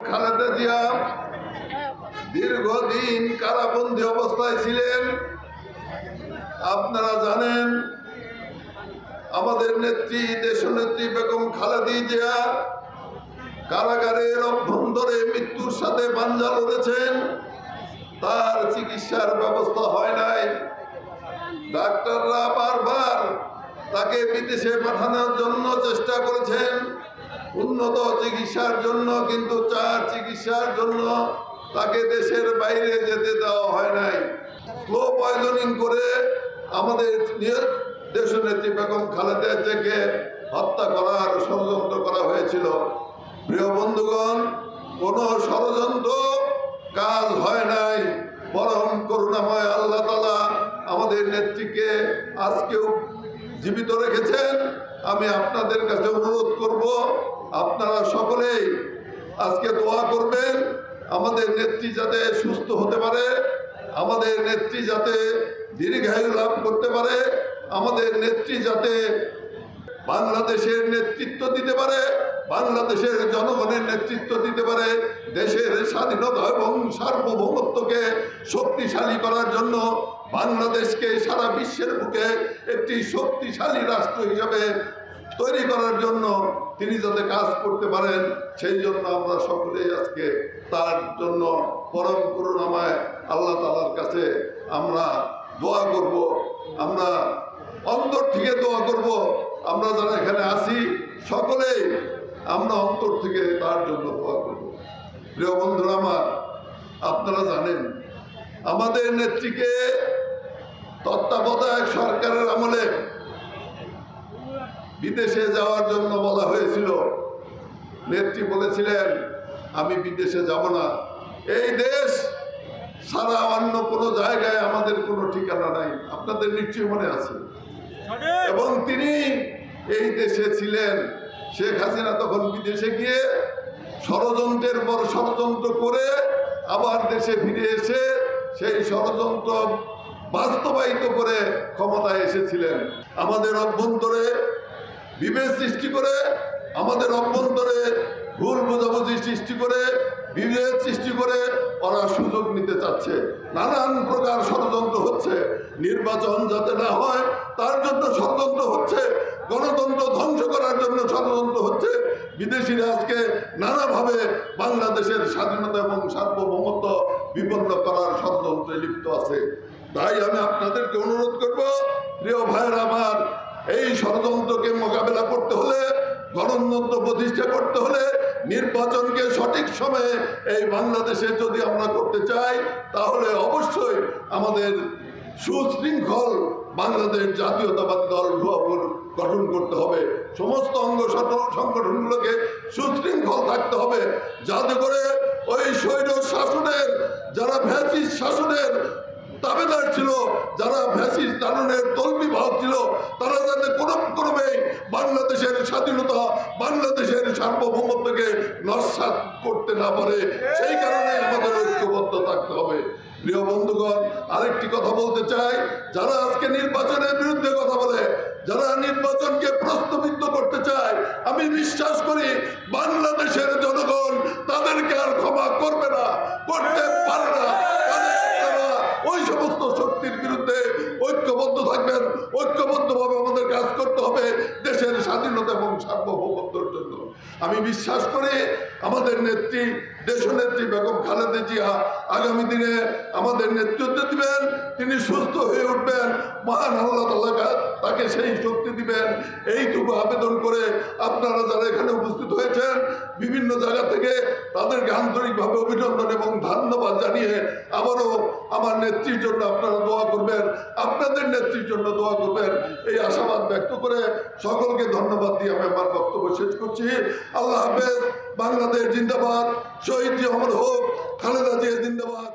খালেদা জিয়া দীর্ঘদিন কারাবন্দী অবস্থায় ছিলেন। আপনারা জানেন আমাদের নেত্রী দেশনেত্রী বেগম খালেদা জিয়া কারাগারের অভ্যন্তরে মৃত্যুর সাথে পাঞ্জা লড়েছেন। তার চিকিৎসার ব্যবস্থা হয় নাই। ডাক্তাররা বারবার তাকে বিদেশে পাঠানোর জন্য চেষ্টা করেছেন উন্নত চিকিৎসার জন্য, কিন্তু তার চিকিৎসার জন্য তাকে দেশের বাইরে যেতে দেওয়া হয় নাই। স্লো পয়জনিং করে আমাদের দেশনেত্রী বেগম খালেদা জিয়াকে হত্যা করার ষড়যন্ত্র করা হয়েছিল। প্রিয় বন্ধুগণ, কোন ষড়যন্ত্র কাজ হয় নাই, বরং করুণাময় আল্লাহ তাআলা আমাদের নেত্রীকে আজকেও জীবিত রেখেছেন। আমি আপনাদের কাছে অনুরোধ করব, আপনারা সকলেই আজকে দোয়া করবেন আমাদের নেত্রী যাতে সুস্থ হতে পারে, আমাদের নেত্রী যাতে দীর্ঘায়ু লাভ করতে পারে, আমাদের নেত্রী যাতে বাংলাদেশের নেতৃত্ব দিতে পারে, বাংলাদেশের জনগণের নেতৃত্ব দিতে পারে, দেশের স্বাধীনতা এবং সার্বভৌমত্বকে শক্তিশালী করার জন্য, বাংলাদেশকে সারা বিশ্বের বুকে একটি শক্তিশালী রাষ্ট্র হিসাবে তৈরি করার জন্য তিনি যাতে কাজ করতে পারেন, সেই জন্য আমরা সকলেই আজকে তার জন্য পরম করুণাময় আল্লাহ তাআলার কাছে আমরা দোয়া করব। আমরা অন্তর থেকে দোয়া করব। আমরা যারা এখানে আছি সকলেই আমরা অন্তর থেকে তার জন্য দোয়া করব। প্রিয় বন্ধুরা আমার, আপনারা জানেন আমাদের নেত্রীকে তত্ত্বাবধায়ক সরকারের আমলে বিদেশে যাওয়ার জন্য বলা হয়েছিল। নেত্রী বলেছিলেন আমি বিদেশে যাব না, এই দেশ সারা অন্য কোনো জায়গায় আমাদের কোনো ঠিকানা নাই, আপনাদের নিশ্চয়ই মনে আছে। এবং তিনি এই দেশে ছিলেন। শেখ হাসিনা তখন বিদেশে গিয়ে ষড়যন্ত্রের পর ষড়যন্ত্র করে আবার দেশে ফিরে এসে সেই ষড়যন্ত্র বাস্তবায়িত করে ক্ষমতায় এসেছিলেন। আমাদের অভ্যন্তরে বিভেদ সৃষ্টি করে, আমাদের অভ্যন্তরে ভুল বোঝাবুঝি সৃষ্টি করে, বিভেদ সৃষ্টি করে ওরা সুযোগ নিতে চাচ্ছে। নানান প্রকার ষড়যন্ত্র হচ্ছে। নির্বাচন যাতে না হয় তার জন্য ষড়যন্ত্র হচ্ছে, গণতন্ত্র ধ্বংস করার জন্য ষড়যন্ত্র হচ্ছে। বিদেশিরা আজকে নানাভাবে বাংলাদেশের স্বাধীনতা এবং সার্বভৌমত্ব বিপন্ন করার ষড়যন্ত্রে লিপ্ত আছে। তাই আমি আপনাদেরকে অনুরোধ করব, প্রিয় ভাইয়েরা আমার, এই ষড়যন্ত্রকে মোকাবেলা করতে হলে, গণতন্ত্র প্রতিষ্ঠা করতে হলে, নির্বাচনকে সঠিক সময়ে এই বাংলাদেশে যদি আমরা করতে চাই, তাহলে অবশ্যই আমাদের সুশৃঙ্খল বাংলাদেশ জাতীয়তাবাদী দল গঠন করতে হবে। সমস্ত অঙ্গ সংগঠনগুলোকে সুশৃঙ্খল থাকতে হবে, যাতে করে ওই স্বৈর শাসনের যারা ফ্যাসিস্ট শাসনের দাবিদার ছিল, যারা ফ্যাসিস্ট লালনের তলবিবাহ ছিল, তারা যাতে কোনো ক্রমে বাংলাদেশের স্বাধীনতা, বাংলাদেশের সার্বভৌমত্বকে নস্যাৎ করতে না পারে, সেই কারণে আমাদের ঐক্যবদ্ধ থাকতে হবে। প্রিয় বন্ধুগণ, আরেকটি কথা বলতে চাই, যারা আজকে নির্বাচনের বিরুদ্ধে কথা বলে, যারা নির্বাচনকে প্রশ্নবিদ্ধ করতে চায়, আমি বিশ্বাস করি বাংলাদেশের জনগণ তাদেরকে আর ক্ষমা করবে না, করতে পারে না। ওই সমস্ত শক্তির বিরুদ্ধে ঐক্যবদ্ধ থাকবেন। ঐক্যবদ্ধভাবে আমাদের কাজ করতে হবে দেশের স্বাধীনতা এবং সার্বভৌমত্বের জন্য। আমি বিশ্বাস করি আমাদের নেত্রী দেশনেত্রী বেগম খালেদা জিয়া আগামী দিনে আমাদের নেতৃত্ব দিবেন, তিনি সুস্থ হয়ে উঠবেন, মহান আল্লাহ তাআলা তাকে সেই শক্তি দিবেন। এইটুকু আবেদন করে আপনারা যারা এখানে উপস্থিত হয়েছেন বিভিন্ন জায়গা থেকে, তাদেরকে আন্তরিকভাবে অভিনন্দন এবং ধন্যবাদ জানিয়ে আবারও আমার নেত্রীর জন্য আপনারা দোয়া করবেন, আপনাদের নেত্রীর জন্য দোয়া করবেন, এই আশাবাদ ব্যক্ত করে সকলকে ধন্যবাদ দিয়ে আমি আমার বক্তব্য শেষ করছি। আল্লাহ হাফেজ। বাংলাদেশ জিন্দাবাদ। শহীদ জি অমর হোক। খালেদা জিয়া জিন্দাবাদ।